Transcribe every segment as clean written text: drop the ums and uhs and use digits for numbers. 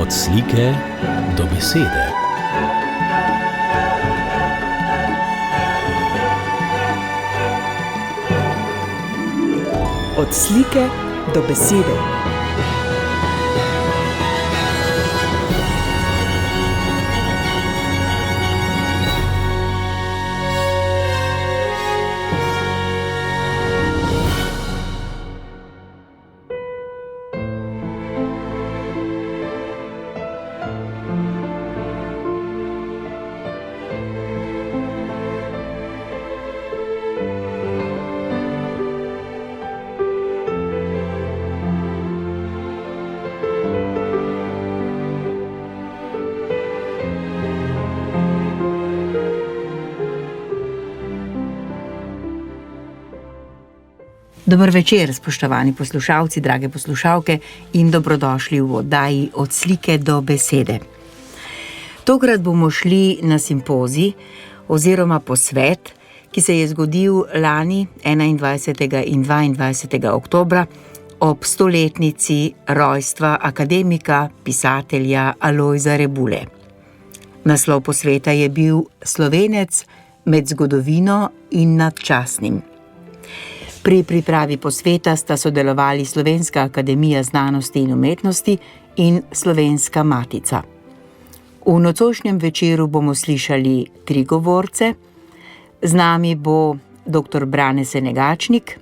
Od slike do besede. Od slike do besede. Dober večer, spoštovani poslušalci, drage poslušalke in dobrodošli v oddaji Od slike do besede. Tokrat bomo šli na simpozij oziroma posvet, ki se je zgodil lani 21. in 22. oktobra ob 100-letnici rojstva akademika, pisatelja Alojza Rebule. Naslov posveta je bil Slovenec med zgodovino in nad častnim. Pri pripravi posveta sta sodelovali Slovenska akademija znanosti in umetnosti in Slovenska matica. V nocojšnjem večeru bomo slišali 3 govorce. Z nami bo dr. Brane Senegačnik,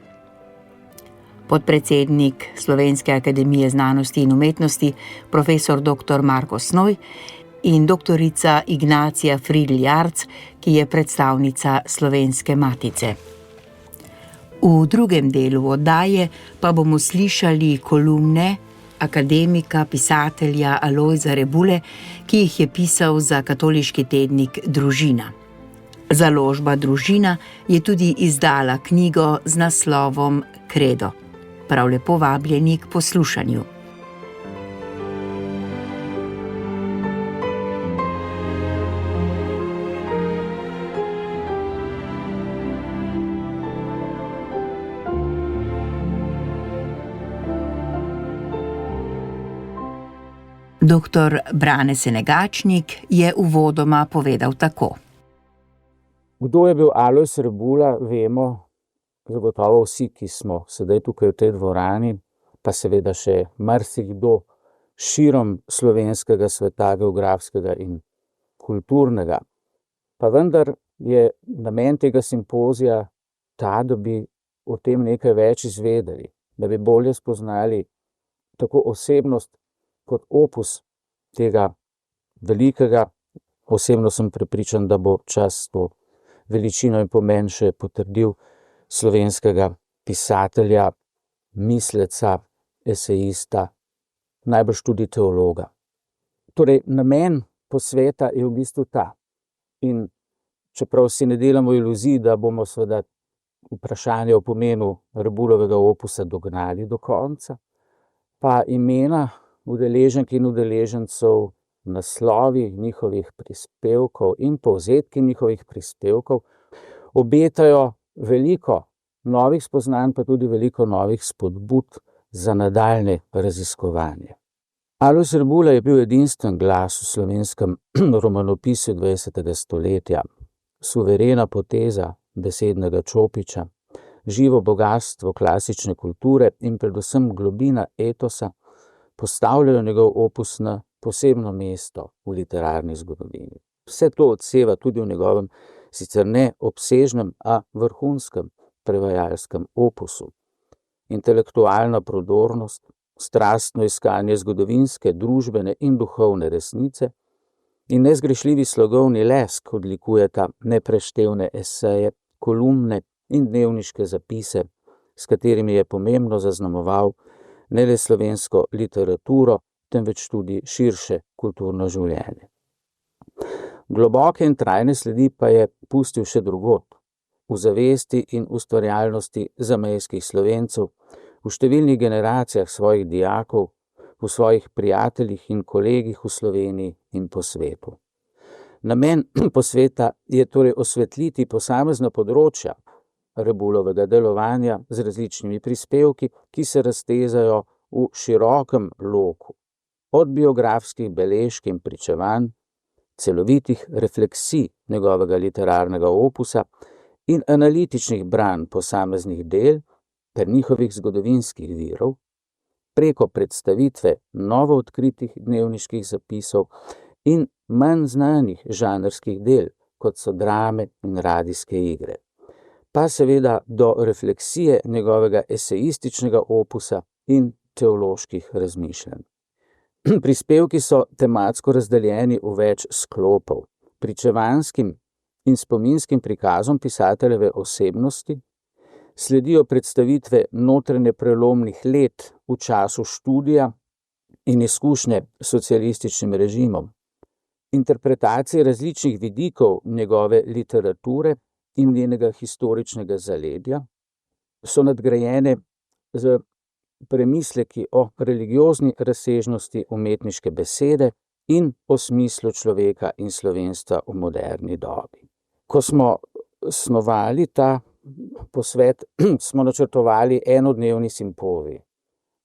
podpredsednik Slovenske akademije znanosti in umetnosti, profesor dr. Marko Snoj in doktorica Ignacija Fridl-Jarc, ki je predstavnica Slovenske matice. V drugem delu oddaje pa bomo slišali kolumne akademika, pisatelja Alojza Rebule, ki jih je pisal za katoliški tednik Družina. Založba Družina je tudi izdala knjigo z naslovom Kredo. Prav lepo vabljeni k poslušanju. Dr. Brane Senegačnik je uvodoma povedal tako. Kdo je bil Alojz Rebula, vemo zagotovo vsi, ki smo sedaj tukaj v tej dvorani, pa seveda še marsikdo širom slovenskega sveta, geografskega in kulturnega. Pa vendar je namen tega simpozija ta, da bi o tem nekaj več izvedeli, da bi bolje spoznali tako osebnost kot opus tega velikega. Osebno sem prepričan, da bo čas to veličino in pomen še potrdil slovenskega pisatelja, misleca, esejista, najbrž tudi teologa. Torej, namen posveta je v bistvu ta. In čeprav si ne delamo iluzij, da bomo seveda vprašanje o pomenu Rebulovega opusa dognali do konca, pa imena udeleženk in udeležencev, naslovi njihovih prispevkov in povzetki njihovih prispevkov obetajo veliko novih spoznanj, pa tudi veliko novih spodbud za nadaljnje raziskovanje. Alojz Rebula je bil edinstven glas v slovenskem romanopisu 20. stoletja, suverena poteza besednega čopiča, živo bogastvo klasične kulture in predvsem globina etosa postavljajo njegov opus na posebno mesto v literarni zgodovini. Vse to odseva tudi v njegovem sicer ne obsežnem, a vrhunskem prevajalskem opusu. Intelektualna prodornost, strastno iskanje zgodovinske, družbene in duhovne resnice in nezgrešljivi slogovni lesk odlikujeta nepreštevne eseje, kolumne in dnevniške zapise, s katerimi je pomembno zaznamoval ne le slovensko literaturo, temveč tudi širše kulturno življenje. Globoke in trajne sledi pa je pustil še drugod, v zavesti in ustvarjalnosti zamejskih Slovencev, v številnih generacijah svojih dijakov, v svojih prijateljih in kolegih v Sloveniji in po svetu. Namen posveta je torej osvetliti posamezna področja Rebulovega delovanja z različnimi prispevki, ki se raztezajo v širokem loku od biografskih beležk in pričevanj, celovitih refleksij njegovega literarnega opusa in analitičnih branj posameznih del ter njihovih zgodovinskih virov, preko predstavitve novo odkritih dnevniških zapisov in manj znanih žanrskih del, kot so drame in radijske igre, pa seveda do refleksije njegovega esejističnega opusa in teoloških razmišljanj. Prispevki so tematsko razdeljeni v več sklopov, pričevanskim in spominskim prikazom pisateljeve osebnosti, sledijo predstavitve notranje prelomnih let v času študija in izkušnje s socialističnim režimom, interpretacije različnih vidikov njegove literature in njenega historičnega zaledja so nadgrajene z premisleki o religiozni razsežnosti umetniške besede in o smislu človeka in slovenstva v moderni dobi. Ko smo snovali ta posvet, smo načrtovali enodnevni simpozij.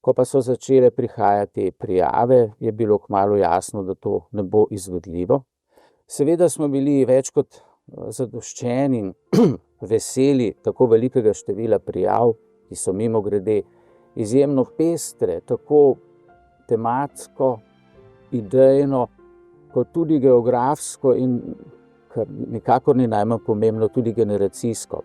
Ko pa so začele prihajati prijave, je bilo kmalu jasno, da to ne bo izvedljivo. Seveda smo bili več kot zadoščeni in veseli tako velikega števila prijav, ki so mimogrede izjemno pestre, tako tematsko, idejno, kot tudi geografsko in, kar nikakor ni najmanj pomembno, tudi generacijsko.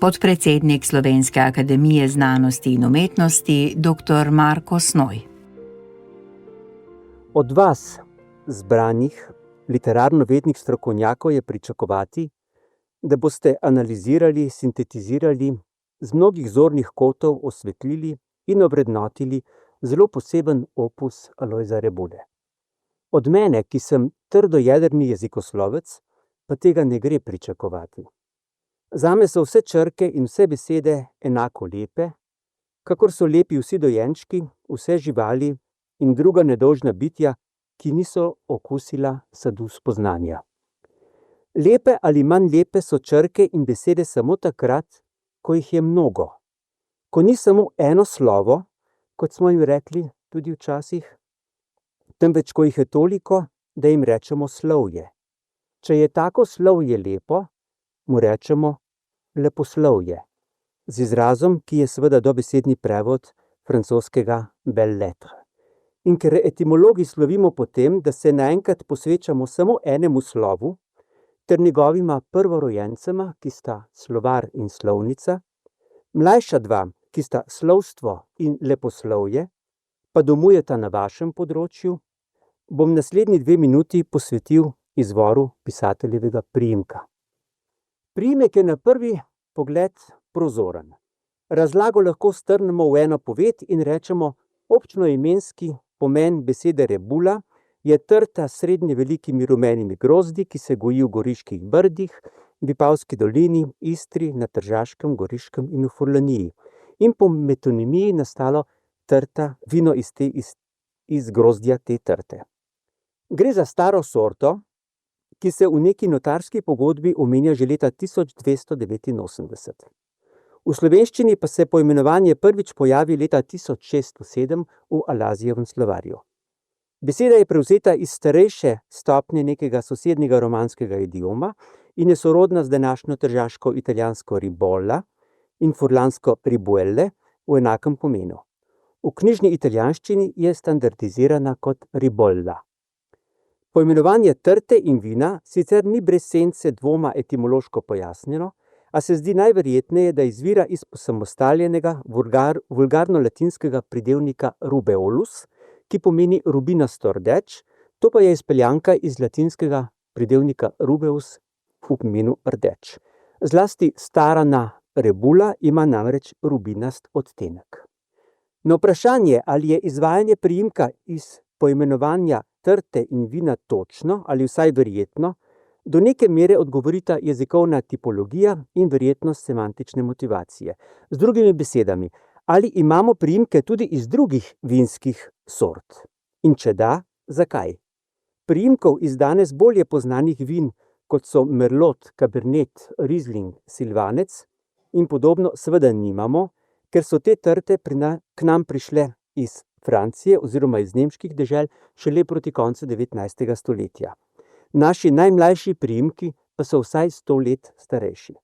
Podpredsednik Slovenske akademije znanosti in umetnosti, dr. Marko Snoj. Od vas, zbranih literarno-vednih strokovnjakov, je pričakovati, da boste analizirali, sintetizirali, z mnogih zornih kotov osvetlili in ovrednotili zelo poseben opus Alojza Rebule. Od mene, ki sem trdojedrni jezikoslovec, pa tega ne gre pričakovati. Zame so vse črke in vse besede enako lepe, kakor so lepi vsi dojenčki, vse živali in druga nedolžna bitja, ki niso okusila sadu spoznanja. Lepe ali manj lepe so črke in besede samo takrat, ko jih je mnogo. Ko ni samo eno slovo, kot smo jim rekli tudi včasih, temveč ko jih je toliko, da jim rečemo slovje. Če je tako slovje lepo, mu rečemo leposlovje, z izrazom, ki je seveda dobesedni prevod francoskega belles lettres. In ker etimologi slovimo po tem, da se naenkrat posvečamo samo enemu slovu, ter njegovima prvorojencema, ki sta slovar in slovnica, mlajša dva, ki sta slovstvo in leposlovje, pa domujeta na vašem področju, bom naslednji 2 minuti posvetil izvoru pisateljevega priimka. Priimek je na prvi pogled prozoren. Razlago lahko strnemo v eno poved in rečemo, občnoimenski pomen besede rebula je trta s srednje velikimi rumenimi grozdi, ki se goji v Goriških brdih, Vipavski dolini, Istri, na Tržaškem, Goriškem in v Furlaniji. In po metonimiji nastalo trta vino iz grozdja te trte. Gre za staro sorto, ki se v neki notarski pogodbi omenja že leta 1289. V slovenščini pa se poimenovanje prvič pojavi leta 1607 v Alazijevem slovarju. Beseda je prevzeta iz starejše stopnje nekega sosednjega romanskega idioma in je sorodna z današnjo tržaško italijansko ribolla in furlansko ribuelle v enakem pomenu. V knjižni italijanščini je standardizirana kot ribolla. Poimenovanje trte in vina sicer ni brez sence dvoma etimološko pojasnjeno, a se zdi najverjetneje, da izvira iz osamostaljenega vulgarno-latinskega pridevnika rubeolus, ki pomeni rubinasto rdeč, to pa je izpeljanka iz latinskega pridevnika rubeus v pomenu rdeč. Zlasti starana rebula ima namreč rubinast odtenek. Na vprašanje, ali je izvajanje priimka iz poimenovanja trte in vina točno ali vsaj verjetno, do neke mere odgovorita jezikovna tipologija in verjetnost semantične motivacije. Z drugimi besedami, ali imamo priimke tudi iz drugih vinskih sort? In če da, zakaj? Priimkov iz danes bolje poznanih vin, kot so merlot, cabernet, riesling, silvanec in podobno, seveda nimamo, ker so te trte k nam prišle iz Francije oziroma iz nemških dežel šele proti koncu 19. stoletja. Naši najmlajši priimki pa so vsaj 100 let starejši.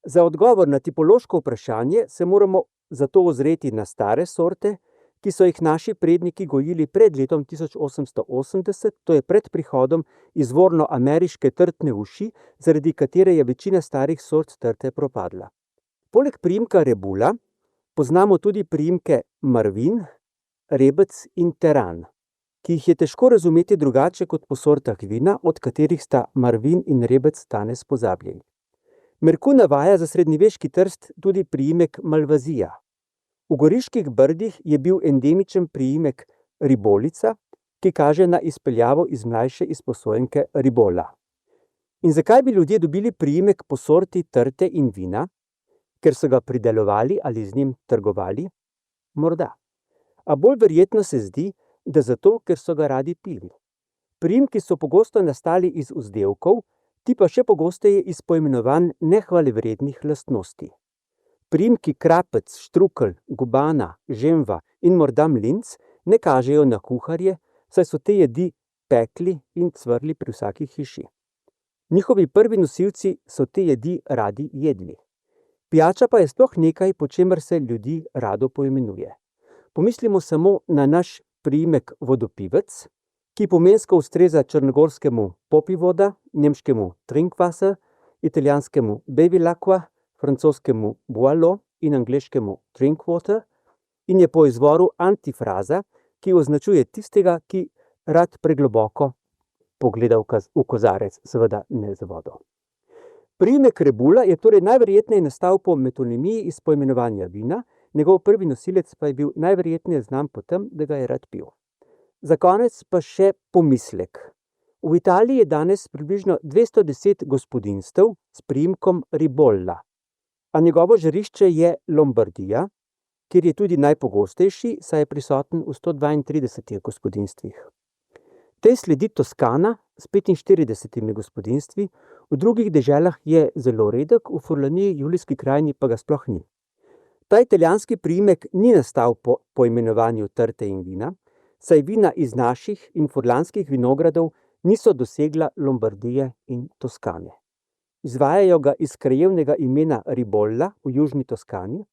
Za odgovor na tipološko vprašanje se moramo zato ozreti na stare sorte, ki so jih naši predniki gojili pred letom 1880, to je pred prihodom izvorno ameriške trtne uši, zaradi katere je večina starih sort trte propadla. Poleg priimka rebula poznamo tudi priimke marvin, rebec in teran, ki jih je težko razumeti drugače kot po sortah vina, od katerih sta marvin in rebec danes pozabljeni. Merku navaja za srednjeveški Trst tudi priimek malvazija. V Goriških brdih je bil endemičen priimek ribolica, ki kaže na izpeljavo iz mlajše izposojenke ribola. In zakaj bi ljudje dobili priimek po sorti trte in vina? Ker so ga pridelovali ali z njim trgovali? Morda. A bolj verjetno se zdi, da zato, ker so ga radi pili. Priimki so pogosto nastali iz vzdevkov, ti pa še pogosteje iz poimenovanj nehvalevrednih lastnosti. Priimki krapec, štrukelj, gubana, žemva in morda mlinc ne kažejo na kuharje, saj so te jedi pekli in cvrli pri vsaki hiši. Njihovi prvi nosilci so te jedi radi jedli. Pijača pa je sploh nekaj, po čemer se ljudi rado poimenuje. Pomislimo samo na naš priimek vodopivec, ki pomensko ustreza črnogorskemu popivoda, nemškemu trinkwasser, italijanskemu bevilacqua, francoskemu boileau in angleškemu drinkwater in je po izvoru antifraza, ki označuje tistega, ki rad pregloboko pogleda v kozarec, seveda ne z vodo. Priimek rebula je torej najverjetneje nastal po metonimiji iz poimenovanja vina, njegov prvi nosilec pa je bil najverjetneje znan po tem, da ga je rad pil. Za konec pa še pomislek. V Italiji je danes približno 210 gospodinjstev s priimkom ribolla, a njegovo žarišče je Lombardija, kjer je tudi najpogostejši, saj je prisoten v 132 gospodinjstvih. Tej sledi Toskana s 45 gospodinjstvi, v drugih deželah je zelo redek, v Furlaniji, Julijski krajini pa ga sploh ni. Ta italijanski priimek ni nastal po poimenovanju trte in vina, saj vina iz naših in furlanskih vinogradov niso dosegla Lombardije in Toskane. Izvajajo ga iz krajevnega imena Ribolla v južni Toskani,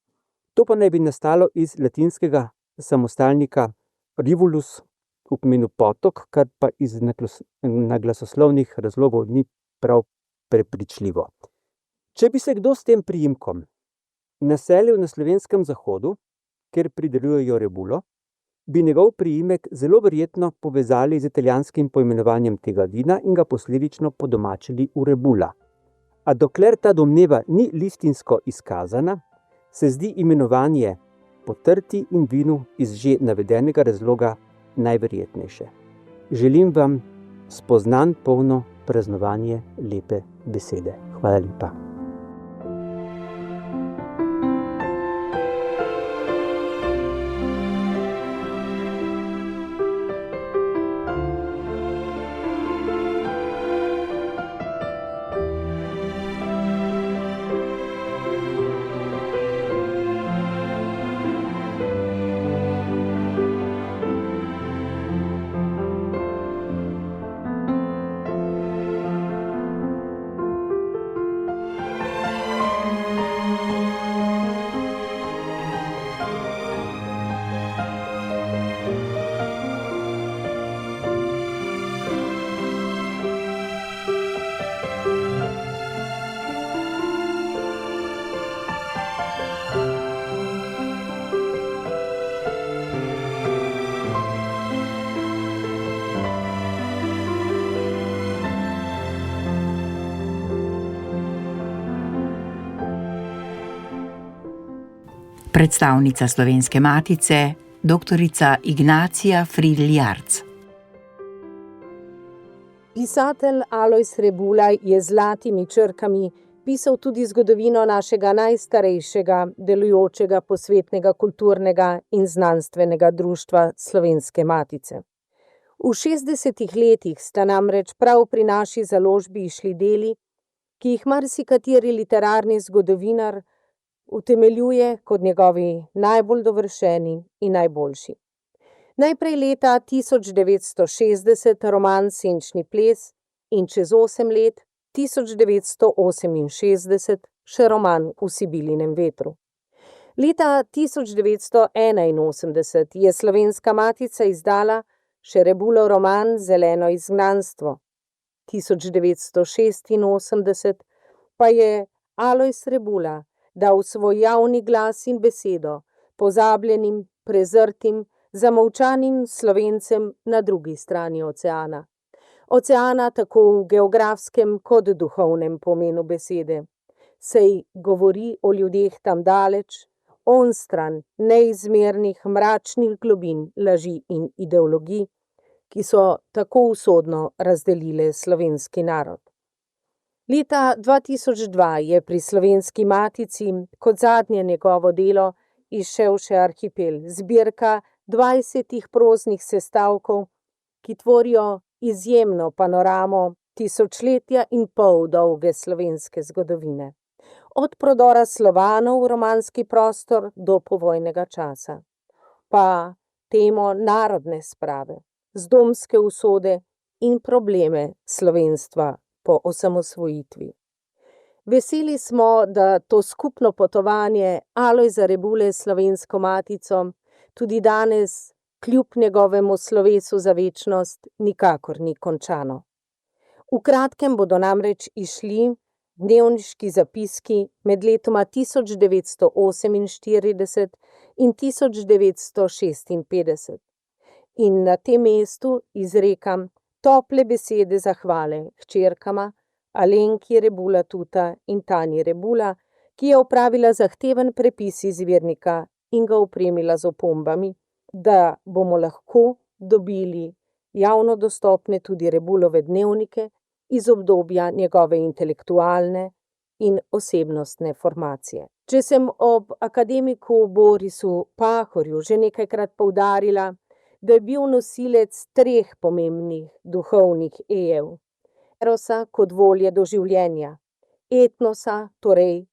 to pa naj bi nastalo iz latinskega samostalnika rivulus v pomenu potok, kar pa iz naglasoslovnih razlogov ni prav prepričljivo. Če bi se kdo s tem priimkom naselil na slovenskem zahodu, kjer pridelujejo rebulo, bi njegov priimek zelo verjetno povezali z italijanskim poimenovanjem tega vina in ga posledično podomačili v rebula. A dokler ta domneva ni listinsko izkazana, se zdi imenovanje po trti in vinu iz že navedenega razloga najverjetnejše. Želim vam spoznanj polno praznovanje lepe besede. Hvala lepa. Predstavnica Slovenske matice, doktorica Ignacija Fridl-Jarc. Pisatelj Alojz Rebula je z zlatimi črkami pisal tudi zgodovino našega najstarejšega delujočega posvetnega kulturnega in znanstvenega društva Slovenske matice. V 60. letih sta namreč prav pri naši založbi išli deli, ki jih marsikateri literarni zgodovinar utemeljuje kot njegovi najbolj dovršeni in najboljši. Najprej leta 1960 roman Senčni ples in čez 8 let, 1968, še roman V Sibilinem vetru. Leta 1981 je Slovenska matica izdala še Rebulov roman Zeleno izgnanstvo. 1986 pa je Alojz Rebula dal svoj javni glas in besedo pozabljenim, prezrtim, zamolčanim Slovencem na drugi strani oceana. Oceana tako v geografskem kot duhovnem pomenu besede. Sej govori o ljudeh tam daleč, onstran neizmernih mračnih globin laži in ideologij, ki so tako usodno razdelile slovenski narod. Leta 2002 je pri Slovenski matici kot zadnje njegovo delo izšel še Arhipel, zbirka 20 proznih sestavkov, ki tvorijo izjemno panoramo tisočletja in pol dolge slovenske zgodovine. Od prodora Slovanov v romanski prostor do povojnega časa. Pa temo narodne sprave, zdomske usode in probleme slovenstva po osamosvojitvi. Veseli smo, da to skupno potovanje Alojza Rebule s Slovensko matico tudi danes, kljub njegovemu slovesu za večnost, nikakor ni končano. V kratkem bodo namreč išli dnevniški zapiski med letoma 1948 in 1956. In na tem mestu izrekam tople besede zahvale hčerkama Alenki Rebula Tuta in Tanji Rebula, ki je opravila zahteven prepis izvirnika in ga opremila z opombami, da bomo lahko dobili javno dostopne tudi Rebulove dnevnike iz obdobja njegove intelektualne in osebnostne formacije. Če sem ob akademiku Borisu Pahorju že nekajkrat poudarila, da je bil nosilec 3 pomembnih duhovnih ejev. Erosa kot volje do življenja, etnosa, torej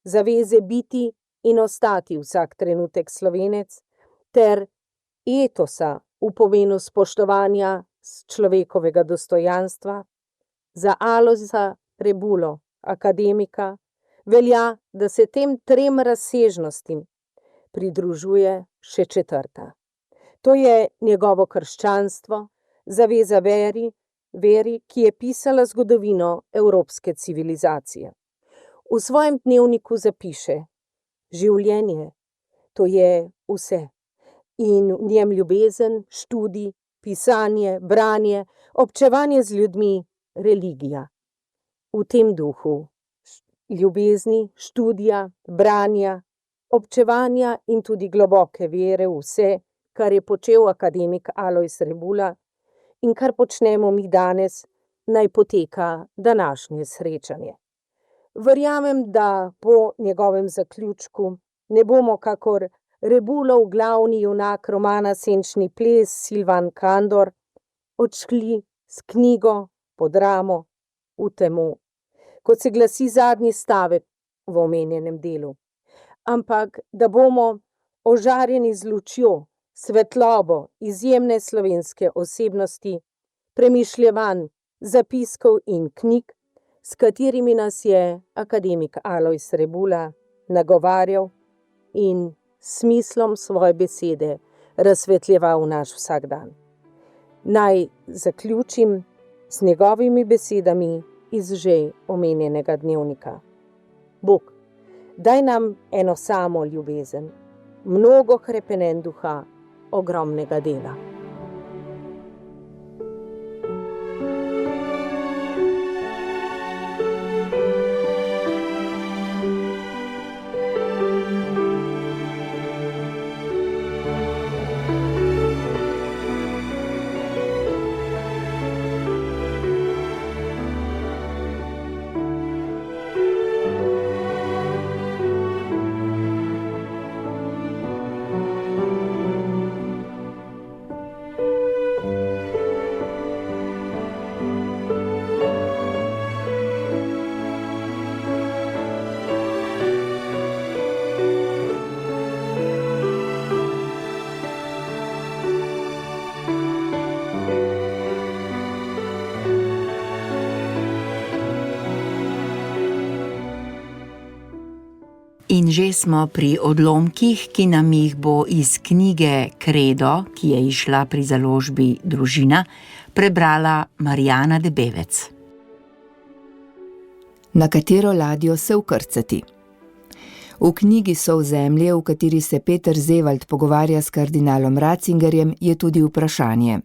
zaveze biti in ostati vsak trenutek Slovenec, ter etosa v pomenu spoštovanja človekovega dostojanstva. Za Alojza Rebulo, akademika, velja, da se tem 3 razsežnostim pridružuje še 4. To je njegovo krščanstvo, zaveza veri, ki je pisala zgodovino evropske civilizacije. V svojem dnevniku zapiše: življenje, to je vse. In v njem ljubezen, študij, pisanje, branje, občevanje z ljudmi, religija. V tem duhu ljubezni, študija, branja, občevanja in tudi globoke vere v vse, kar je počel akademik Alojz Rebula in kar počnemo mi danes, naj poteka današnje srečanje. Verjamem, da po njegovem zaključku ne bomo kakor Rebulov glavni junak romana Senčni ples Silvan Kandor odšli s knjigo pod ramo v temo, kot se glasi zadnji stavek v omenjenem delu, ampak da bomo ožarjeni z lučjo, svetlobo izjemne slovenske osebnosti, premišljevanj, zapiskov in knjig, s katerimi nas je akademik Alojz Rebula nagovarjal in smislom svoje besede razsvetljeval naš vsakdan. Naj zaključim z njegovimi besedami iz že omenjenega dnevnika. Bog, daj nam eno samo ljubezen, mnogo hrepenen duha, ogromnega dela. In že smo pri odlomkih, ki nam jih bo iz knjige Kredo, ki je izšla pri založbi Družina, prebrala Marjana Debevec. Na katero ladjo se vkrcati? V knjigi Sovzemlje, v kateri se Peter Zevald pogovarja s kardinalom Ratzingerjem, je tudi vprašanje.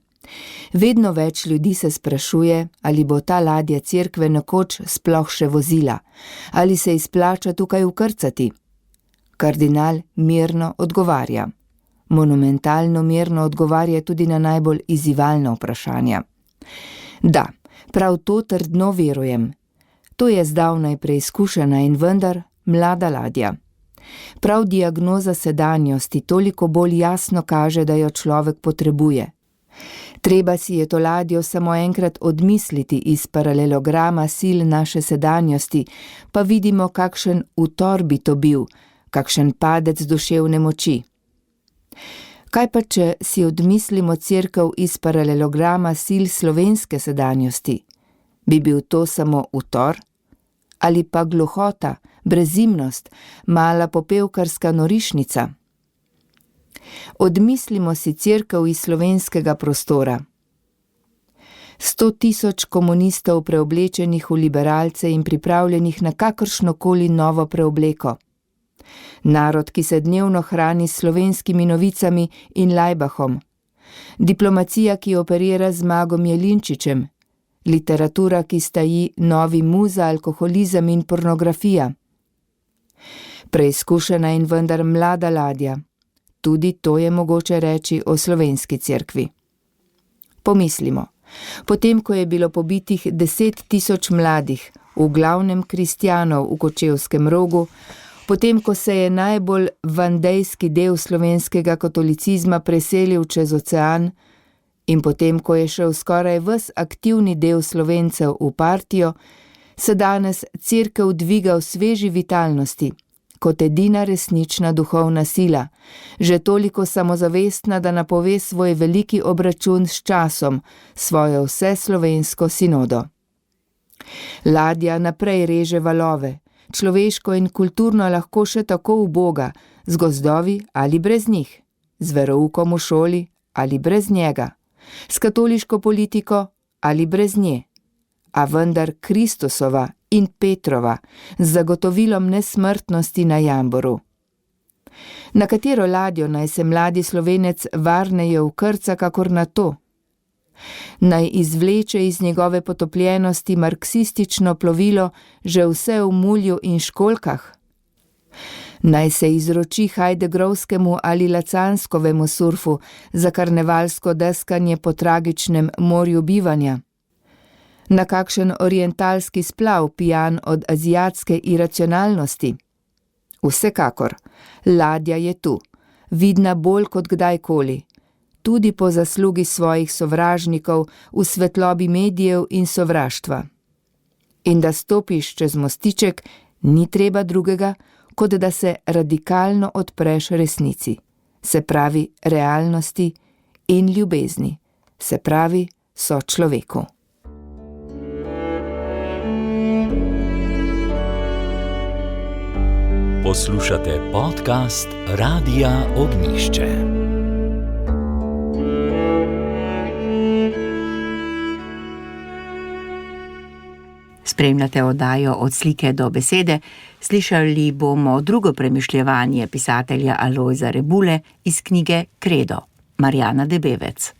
Vedno več ljudi se sprašuje, ali bo ta ladja cerkve nekoč sploh še vozila, ali se izplača tukaj vkrcati. Kardinal mirno odgovarja. Monumentalno mirno odgovarja tudi na najbolj izzivalna vprašanja. Da, prav to trdno verujem. To je zdavnaj preizkušena in vendar mlada ladja. Prav diagnoza sedanjosti toliko bolj jasno kaže, da jo človek potrebuje. Treba si je to ladjo samo enkrat odmisliti iz paralelograma sil naše sedanjosti, pa vidimo, kakšen utor bi to bil, kakšen padec duševne moči. Kaj pa, če si odmislimo cerkev iz paralelograma sil slovenske sedanjosti? Bi bil to samo utor? Ali pa gluhota, brezimnost, mala popevkarska norišnica? Odmislimo si cerkev iz slovenskega prostora. 100 000 komunistov preoblečenih v liberalce in pripravljenih na kakršnokoli novo preobleko. Narod, ki se dnevno hrani s slovenskimi novicami in Lajbahom. Diplomacija, ki operira z Magom Jelinčičem. Literatura, ki staji novi muza, alkoholizem in pornografija. Preizkušena in vendar mlada ladja. Tudi to je mogoče reči o slovenski cerkvi. Pomislimo, potem ko je bilo pobitih 10 000 mladih, v glavnem kristjanov v Kočevskem Rogu, potem ko se je najbolj vandejski del slovenskega katolicizma preselil čez ocean in potem ko je šel skoraj ves aktivni del Slovencev v partijo, se danes cerkev dviga v sveži vitalnosti, kot edina resnična duhovna sila, že toliko samozavestna, da napove svoj veliki obračun s časom, svojo vseslovensko sinodo. Ladja naprej reže valove, človeško in kulturno lahko še tako uboga, z gozdovi ali brez njih, z veroukom v šoli ali brez njega, s katoliško politiko ali brez nje, a vendar Kristusova in Petrova z zagotovilom nesmrtnosti na Jamboru. Na katero ladjo naj se mladi Slovenec varneje vkrca kakor na to? Naj izvleče iz njegove potopljenosti marksistično plovilo že vse v mulju in školjkah? Naj se izroči Heideggerovskemu ali Lacanskovemu surfu za karnevalsko deskanje po tragičnem morju bivanja? Na kakšen orientalski splav pijan od azijatske iracionalnosti? Vsekakor, ladja je tu, vidna bolj kot kdajkoli, tudi po zaslugi svojih sovražnikov v svetlobi medijev in sovraštva. In da stopiš čez mostiček, ni treba drugega, kot da se radikalno odpreš resnici, se pravi realnosti in ljubezni, se pravi sočloveku. Poslušate podcast Radia Ognjišče. Spremljate oddajo Od slike do besede. Slišali bomo drugo premišljevanje pisatelja Alojza Rebule iz knjige Kredo, Marjana Debevec.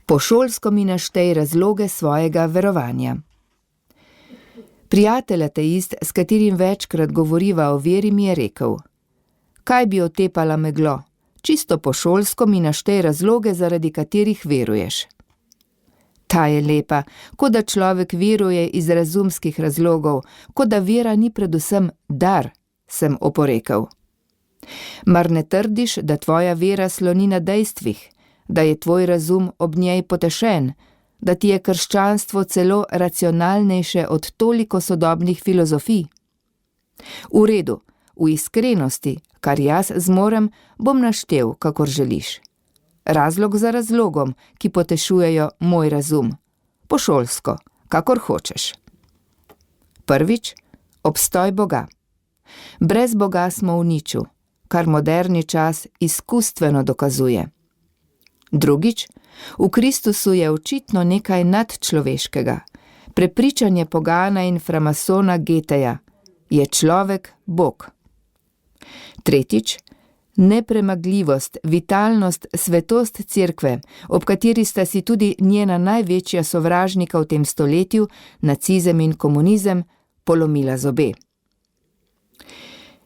Po šolsko mi naštej razloge svojega verovanja. Prijatelj ateist, s katerim večkrat govoriva o veri, mi je rekel: kaj bi otepala meglo, čisto po šolsko mi naštej razloge, zaradi katerih veruješ. Ta je lepa, kot da človek veruje iz razumskih razlogov, kot da vera ni predvsem dar, sem oporekel. Mar ne trdiš, da tvoja vera sloni na dejstvih, da je tvoj razum ob njej potešen, da ti je krščanstvo celo racionalnejše od toliko sodobnih filozofij? V redu, v iskrenosti, kar jaz zmorem, bom naštel, kakor želiš. Razlog za razlogom, ki potešujejo moj razum. Pošolsko, kakor hočeš. Prvič, obstoj Boga. Brez Boga smo v niču, kar moderni čas izkustveno dokazuje. Drugič, v Kristusu je očitno nekaj nadčloveškega. Prepričanje pogana in framasona Goetheja: je človek Bog. Tretjič, nepremagljivost, vitalnost, svetost cerkve, ob kateri sta si tudi njena največja sovražnika v tem stoletju, nacizem in komunizem, polomila zobe.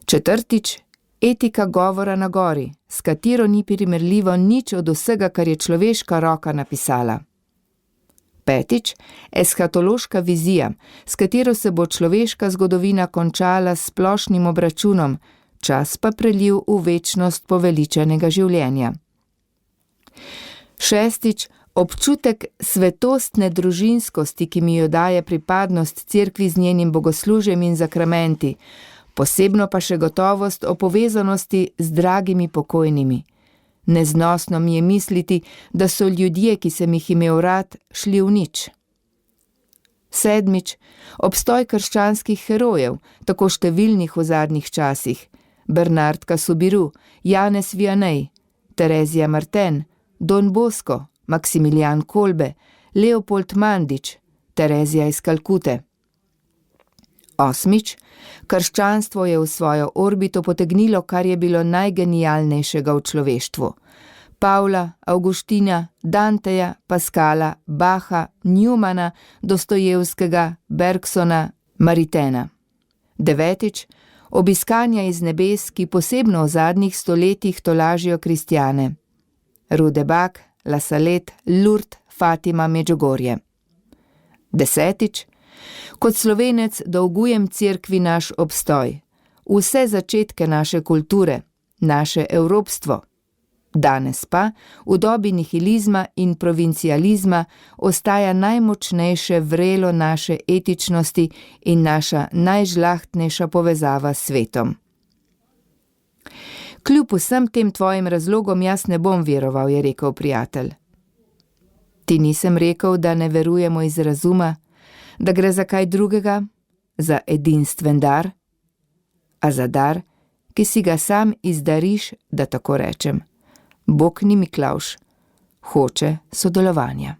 Četrtič, etika govora na gori, s katero ni primerljivo nič od vsega, kar je človeška roka napisala. Petič, eshatološka vizija, s katero se bo človeška zgodovina končala s splošnim obračunom, čas pa prelil v večnost poveličanega življenja. Šestič, občutek svetostne družinskosti, ki mi jo daje pripadnost cerkvi z njenim bogoslužjem in zakramenti, posebno pa še gotovost o povezanosti z dragimi pokojnimi. Neznosno mi je misliti, da so ljudje, ki sem jih imel rad, šli v nič. Sedmič, obstoj krščanskih herojev, tako številnih v zadnjih časih: Bernard Casimir, Janez Vianney, Terezija Martin, Don Bosco, Maksimilijan Kolbe, Leopold Mandič, Terezija iz Kalkute. Osmič, krščanstvo je v svojo orbito potegnilo, kar je bilo najgenialnejšega v človeštvu: Pavla, Avguština, Danteja, Paskala, Bacha, Newmana, Dostojevskega, Bergsona, Maritena. Devetič, obiskanja iz nebes, ki posebno v zadnjih stoletjih tolažijo kristjane: Rudebak, La Salette, Lourdes, Fatima, Medžugorje. Desetič, kot Slovenec dolgujem cerkvi naš obstoj, vse začetke naše kulture, naše evropstvo. Danes pa, v dobi nihilizma in provincializma, ostaja najmočnejše vrelo naše etičnosti in naša najžlahtnejša povezava s svetom. Kljub vsem tem tvojim razlogom jaz ne bom veroval, je rekel prijatelj. Ti nisem rekel, da ne verujemo iz razuma, da gre za kaj drugega, za edinstven dar, a za dar, ki si ga sam izdariš, da tako rečem. Bog ni Miklavž, hoče sodelovanja.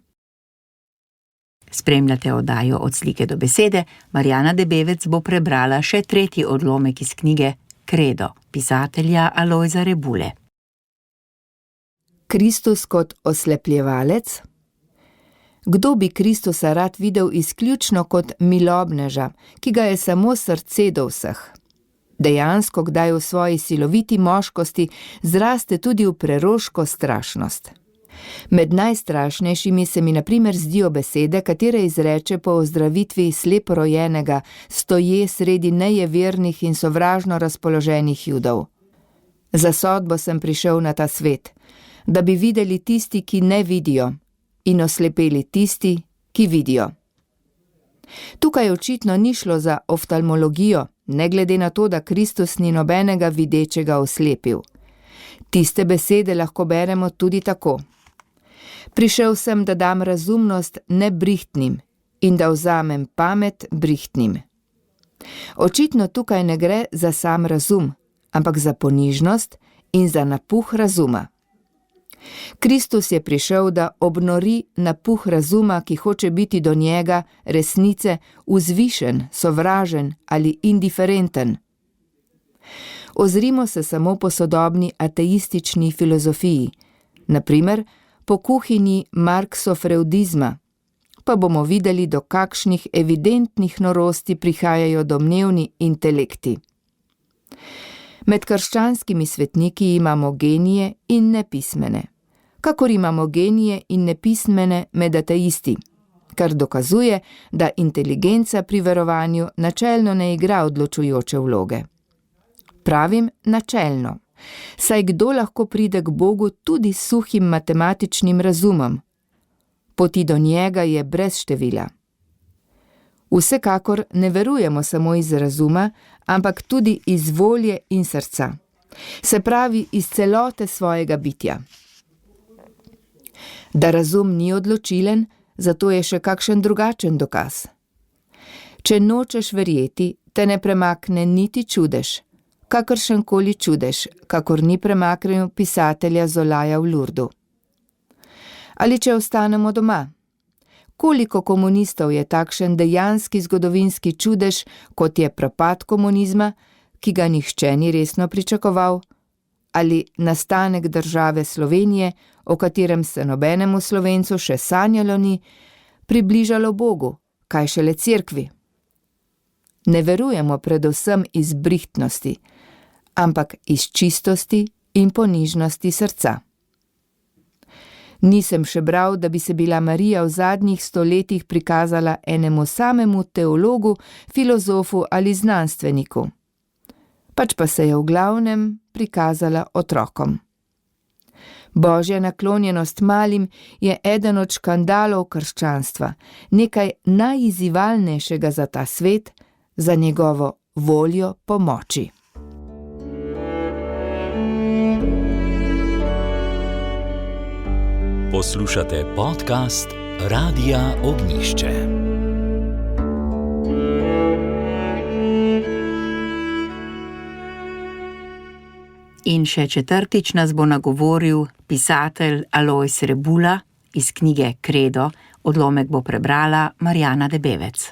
Spremljate oddajo Od slike do besede. Marjana Debevec bo prebrala še tretji odlomek iz knjige Kredo, pisatelja Alojza Rebule. Kristus kot oslepljevalec? Kdo bi Kristusa rad videl izključno kot milobneža, ki ga je samo srce do vseh? Dejansko kdaj v svoji siloviti moškosti zraste tudi v preroško strašnost. Med najstrašnejšimi se mi na primer zdijo besede, katere izreče po ozdravitvi sleporojenega, stoje sredi nejevernih in sovražno razpoloženih Judov. Za sodbo sem prišel na ta svet, da bi videli tisti, ki ne vidijo, in oslepeli tisti, ki vidijo. Tukaj očitno ni šlo za oftalmologijo, ne glede na to, da Kristus ni nobenega videčega oslepil. Tiste besede lahko beremo tudi tako: Prišel sem, da dam razumnost nebrihtnim in da vzamem pamet brihtnim. Očitno tukaj ne gre za sam razum, ampak za ponižnost in za napuh razuma. Kristus je prišel, da obnori napuh razuma, ki hoče biti do njega, resnice, vzvišen, sovražen ali indiferenten. Ozrimo se samo po sodobni ateistični filozofiji, na primer po kuhinji marksofreudizma, pa bomo videli, do kakšnih evidentnih norosti prihajajo domnevni intelekti. Med krščanskimi svetniki imamo genije in nepismene, kakor imamo genije in nepismene med ateisti, kar dokazuje, da inteligenca pri verovanju načelno ne igra odločujoče vloge. Pravim načelno, saj kdo lahko pride k Bogu tudi s suhim matematičnim razumom? Poti do njega je brez števila. Vsekakor ne verujemo samo iz razuma, ampak tudi iz volje in srca, se pravi iz celote svojega bitja. Da razum ni odločilen, zato je še kakšen drugačen dokaz. Če nočeš verjeti, te ne premakne niti čudež, kakršenkoli čudež, kakor ni premaknil pisatelja Zolaja v Lurdu. Ali če ostanemo doma? Koliko komunistov je takšen dejanski zgodovinski čudež, kot je propad komunizma, ki ga nihče ni resno pričakoval, ali nastanek države Slovenije, o katerem se nobenemu Slovencu še sanjalo ni, približalo Bogu, kaj šele cerkvi. Ne verujemo predvsem iz brihtnosti, ampak iz čistosti in ponižnosti srca. Nisem še bral, da bi se bila Marija v zadnjih stoletjih prikazala enemu samemu teologu, filozofu ali znanstveniku. Pač pa se je v glavnem prikazala otrokom. Božja naklonjenost malim je eden od škandalov krščanstva, nekaj najizzivalnejšega za ta svet, za njegovo voljo po moči. Poslušate podcast Radia Ognišče. In še četrtič nas bo nagovoril pisatelj Alojz Rebula iz knjige Kredo, odlomek bo prebrala Marjana Debevec.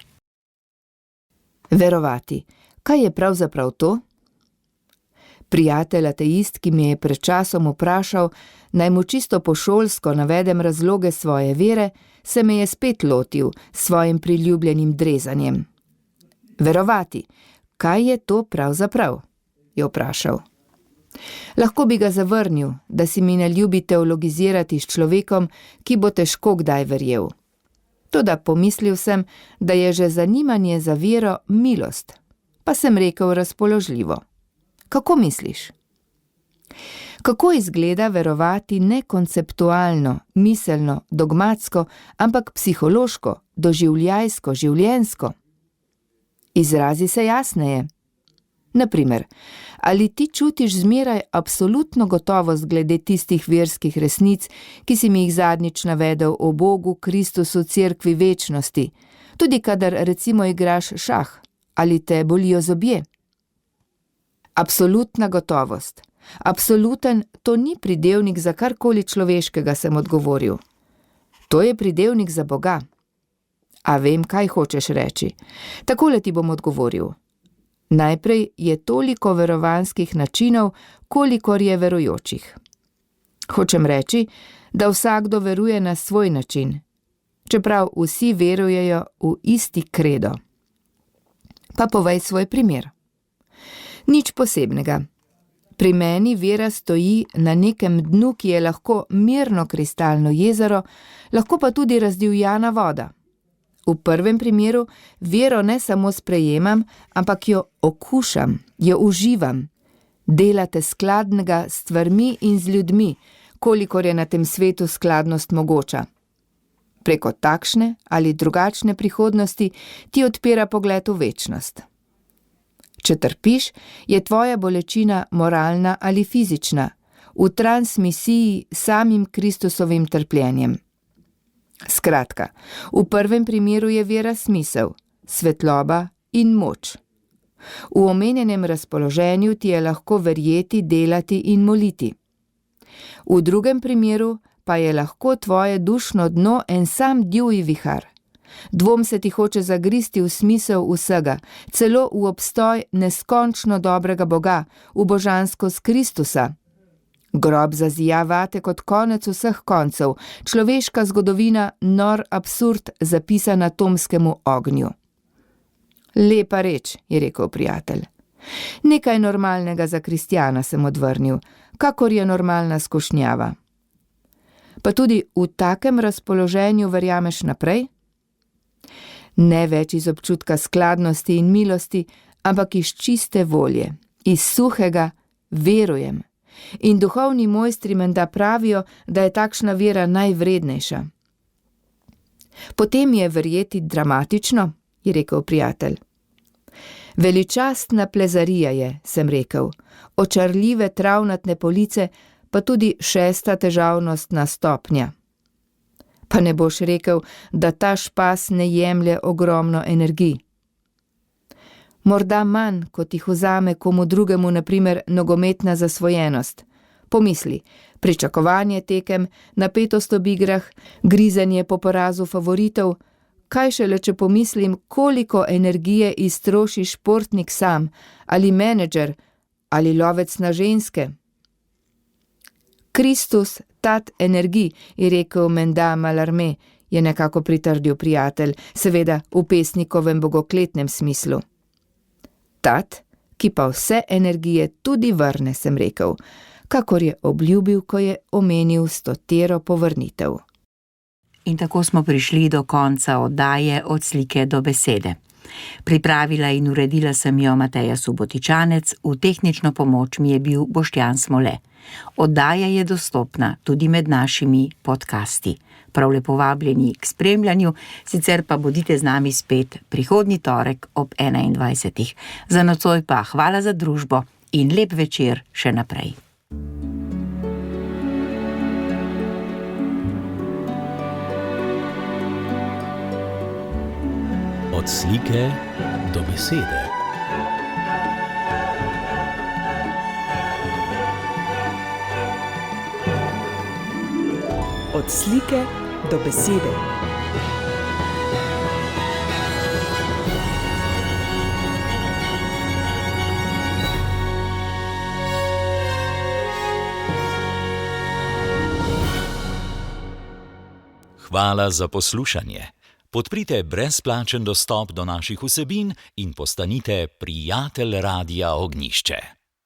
Verovati, kaj je pravzaprav to? Prijatelj ateist, ki me je pred časom vprašal, naj mu čisto pošolsko navedem razloge svoje vere, se me je spet lotil s svojim priljubljenim drezanjem. Verovati, kaj je to pravzaprav? Je vprašal. Lahko bi ga zavrnil, da si mi ne ljubi teologizirati s človekom, ki bo težko kdaj verjel. Toda pomislil sem, da je že zanimanje za vero milost, pa sem rekel razpoložljivo. Kako misliš? Kako izgleda verovati ne konceptualno, miselno, dogmatsko, ampak psihološko, doživljajsko, življenjsko? Izrazi se jasneje. Naprimer, ali ti čutiš zmeraj absolutno gotovost glede tistih verskih resnic, ki si mi jih zadnjič navedel o Bogu, Kristusu, cerkvi, večnosti, tudi kadar recimo igraš šah, ali te bolijo zobje? Absolutna gotovost. Absoluten, to ni pridevnik za karkoli človeškega, sem odgovoril. To je pridevnik za Boga. A vem, kaj hočeš reči. Takole ti bom odgovoril. Najprej je toliko verovanskih načinov, kolikor je verujočih. Hočem reči, da vsakdo veruje na svoj način, čeprav vsi verujejo v isti kredo. Pa povej svoj primer. Nič posebnega. Pri meni vera stoji na nekem dnu, ki je lahko mirno kristalno jezero, lahko pa tudi razdivjana voda. V prvem primeru vero ne samo sprejemam, ampak jo okušam, jo uživam. Delate skladnega s stvarmi in z ljudmi, kolikor je na tem svetu skladnost mogoča. Preko takšne ali drugačne prihodnosti ti odpira pogled v večnost. Če trpiš, je tvoja bolečina moralna ali fizična, v transmisiji samim Kristusovim trpljenjem. Skratka, v prvem primeru je vera smisel, svetloba in moč. V omenjenem razpoloženju ti je lahko verjeti, delati in moliti. V drugem primeru pa je lahko tvoje dušno dno en sam divji vihar. Dvom se ti hoče zagristi v smisel vsega, celo v obstoj neskončno dobrega Boga, v božanskost Kristusa. Grob zazija vate kot konec vseh koncev, človeška zgodovina nor absurd zapisan atomskemu ognju. Lepa reč, je rekel prijatelj. Nekaj normalnega za kristjana, sem odvrnil, kakor je normalna skušnjava. Pa tudi v takem razpoloženju verjameš naprej? Ne več iz občutka skladnosti in milosti, ampak iz čiste volje, iz suhega verujem. In duhovni mojstri menda pravijo, da je takšna vera najvrednejša. Potem je verjeti dramatično, je rekel prijatelj. Veličastna plezarija je, sem rekel, očarljive travnatne police, pa tudi 6. težavnostna stopnja. Pa ne boš rekel, da ta špas ne jemlje ogromno energij. Morda manj, kot jih vzame komu drugemu, naprimer nogometna zasvojenost. Pomisli, pričakovanje tekem, napetost ob igrah, grizenje po porazu favoritov. Kaj šele, če pomislim, koliko energije iztroši športnik sam, ali menedžer, ali lovec na ženske. Kristus, tat energij, je rekel menda Mallarmé, je nekako pritrdil prijatelj, seveda v pesnikovem bogokletnem smislu. Tat, ki pa vse energije tudi vrne, sem rekel, kakor je obljubil, ko je omenil 100. povrnitev. In tako smo prišli do konca oddaje Od slike do besede. Pripravila in uredila sem jo Mateja Subotičanec, v tehnično pomoč mi je bil Boštjan Smole. Oddaja je dostopna tudi med našimi podcasti. Prav lepo vabljeni k spremljanju, sicer pa bodite z nami spet prihodnji torek ob 21. Za nocoj pa hvala za družbo in lep večer še naprej. Od slike do besede. Od slike do besede. Hvala za poslušanje. Podprite brezplačen dostop do naših vsebin in postanite prijatelj Radia Ognjišče.